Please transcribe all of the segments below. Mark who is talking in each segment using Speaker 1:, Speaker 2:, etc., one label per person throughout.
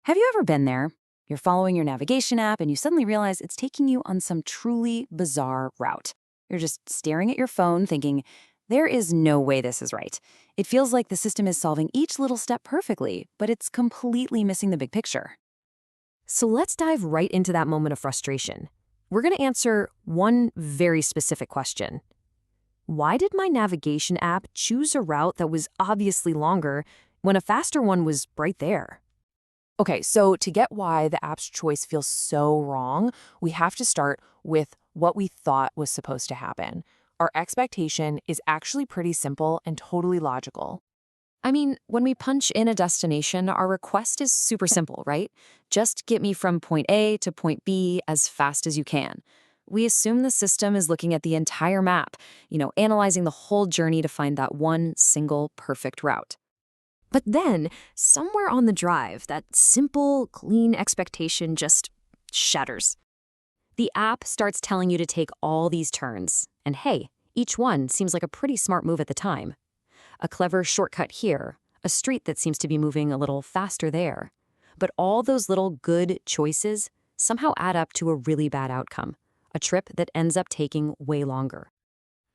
Speaker 1: Have you ever been there? You're following your navigation app and you suddenly realize it's taking you on some truly bizarre route. You're just staring at your phone thinking, there is no way this is right. It feels like the system is solving each little step perfectly, but it's completely missing the big picture.
Speaker 2: So let's dive right into that moment of frustration. We're going to answer one very specific question. Why did my navigation app choose a route that was obviously longer when a faster one was right there?
Speaker 3: Okay, so to get why the app's choice feels so wrong, we have to start with what we thought was supposed to happen. Our expectation is actually pretty simple and totally logical.
Speaker 2: I mean, when we punch in a destination, our request is super simple, right? Just get me from point A to point B as fast as you can. We assume the system is looking at the entire map, analyzing the whole journey to find that one single perfect route. But then, somewhere on the drive, that simple, clean expectation just shatters. The app starts telling you to take all these turns, and hey, each one seems like a pretty smart move at the time. A clever shortcut here, a street that seems to be moving a little faster there. But all those little good choices somehow add up to a really bad outcome, a trip that ends up taking way longer.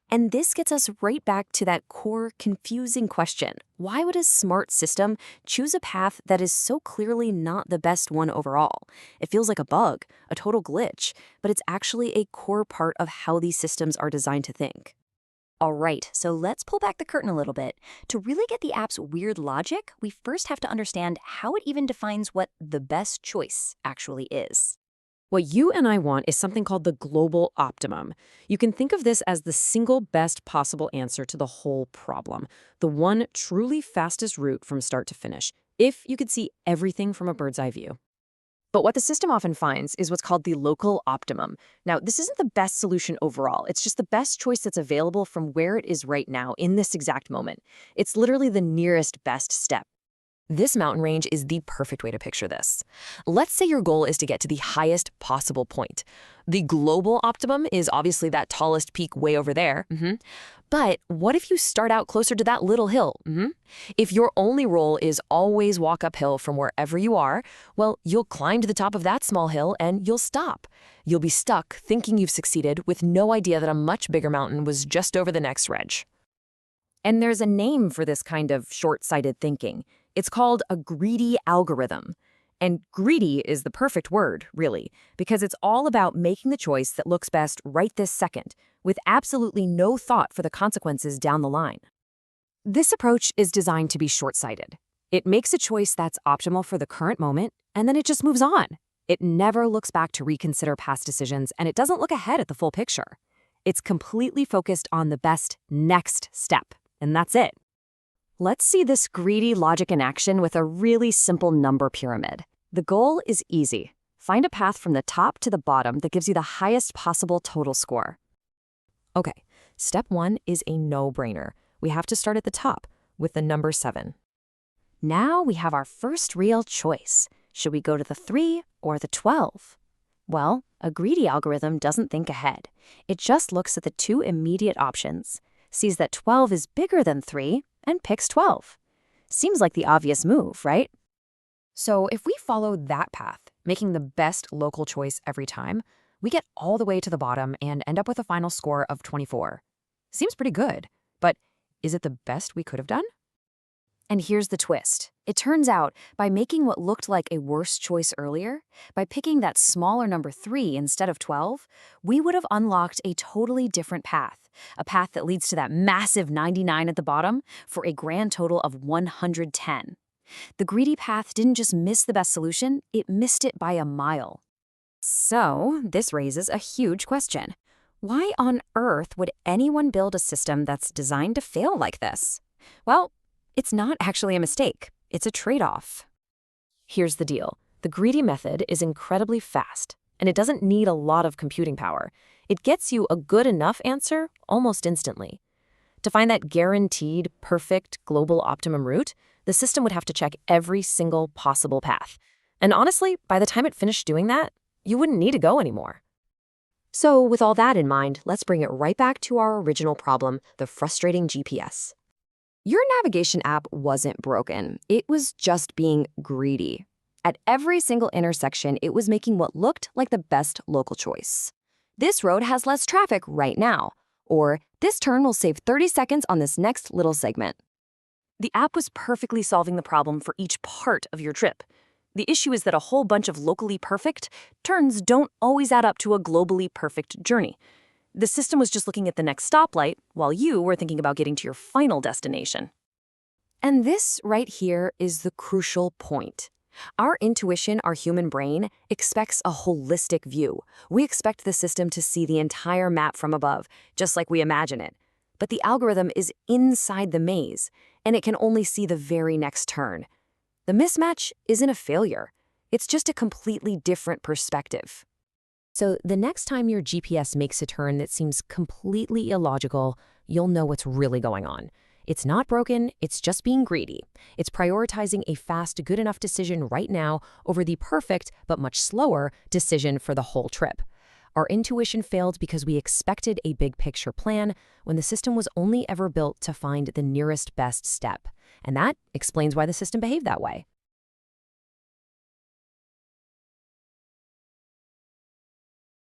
Speaker 2: And this gets us right back to that core confusing question. Why would a smart system choose a path that is so clearly not the best one overall? It feels like a bug, a total glitch, but it's actually a core part of how these systems are designed to think. All right, so let's pull back the curtain a little bit. To really get the app's weird logic, we first have to understand how it even defines what the best choice actually is.
Speaker 1: What you and I want is something called the global optimum. You can think of this as the single best possible answer to the whole problem, the one truly fastest route from start to finish, if you could see everything from a bird's eye view.
Speaker 3: But what the system often finds is what's called the local optimum. Now, this isn't the best solution overall. It's just the best choice that's available from where it is right now in this exact moment. It's literally the nearest best step. This mountain range is the perfect way to picture this. Let's say your goal is to get to the highest possible point. The global optimum is obviously that tallest peak way over there. But what if you start out closer to that little hill? If your only role is always walk uphill from wherever you are, well, you'll climb to the top of that small hill and you'll stop. You'll be stuck thinking you've succeeded with no idea that a much bigger mountain was just over the next ridge.
Speaker 1: And there's a name for this kind of short-sighted thinking. It's called a greedy algorithm. And greedy is the perfect word, really, because it's all about making the choice that looks best right this second, with absolutely no thought for the consequences down the line. This approach is designed to be short-sighted. It makes a choice that's optimal for the current moment, and then it just moves on. It never looks back to reconsider past decisions, and it doesn't look ahead at the full picture. It's completely focused on the best next step, and that's it. Let's see this greedy logic in action with a really simple number pyramid. The goal is easy. Find a path from the top to the bottom that gives you the highest possible total score. Okay, step 1 is a no-brainer. We have to start at the top with the number 7. Now we have our first real choice. Should we go to the 3 or the 12? Well, a greedy algorithm doesn't think ahead. It just looks at the two immediate options, sees that 12 is bigger than 3, and picks 12. Seems like the obvious move, right? So if we follow that path, making the best local choice every time, we get all the way to the bottom and end up with a final score of 24. Seems pretty good, but is it the best we could have done? And here's the twist. It turns out, by making what looked like a worse choice earlier, by picking that smaller number 3 instead of 12, we would have unlocked a totally different path, a path that leads to that massive 99 at the bottom for a grand total of 110. The greedy path didn't just miss the best solution, it missed it by a mile. So, this raises a huge question. Why on earth would anyone build a system that's designed to fail like this? Well, it's not actually a mistake. It's a trade-off. Here's the deal. The greedy method is incredibly fast, and it doesn't need a lot of computing power. It gets you a good enough answer almost instantly. To find that guaranteed, perfect, global optimum route, the system would have to check every single possible path. And honestly, by the time it finished doing that, you wouldn't need to go anymore. So with all that in mind, let's bring it right back to our original problem, the frustrating GPS. Your navigation app wasn't broken. It was just being greedy.
Speaker 2: At every single intersection, it was making what looked like the best local choice. This road has less traffic right now, or this turn will save 30 seconds on this next little segment.
Speaker 3: The app was perfectly solving the problem for each part of your trip. The issue is that a whole bunch of locally perfect turns don't always add up to a globally perfect journey. The system was just looking at the next stoplight while you were thinking about getting to your final destination.
Speaker 2: And this right here is the crucial point. Our intuition, our human brain, expects a holistic view. We expect the system to see the entire map from above, just like we imagine it. But the algorithm is inside the maze, and it can only see the very next turn. The mismatch isn't a failure. It's just a completely different perspective. So the next time your GPS makes a turn that seems completely illogical, you'll know what's really going on. It's not broken, it's just being greedy. It's prioritizing a fast, good enough decision right now over the perfect, but much slower, decision for the whole trip. Our intuition failed because we expected a big picture plan when the system was only ever built to find the nearest best step. And that explains why the system behaved that way.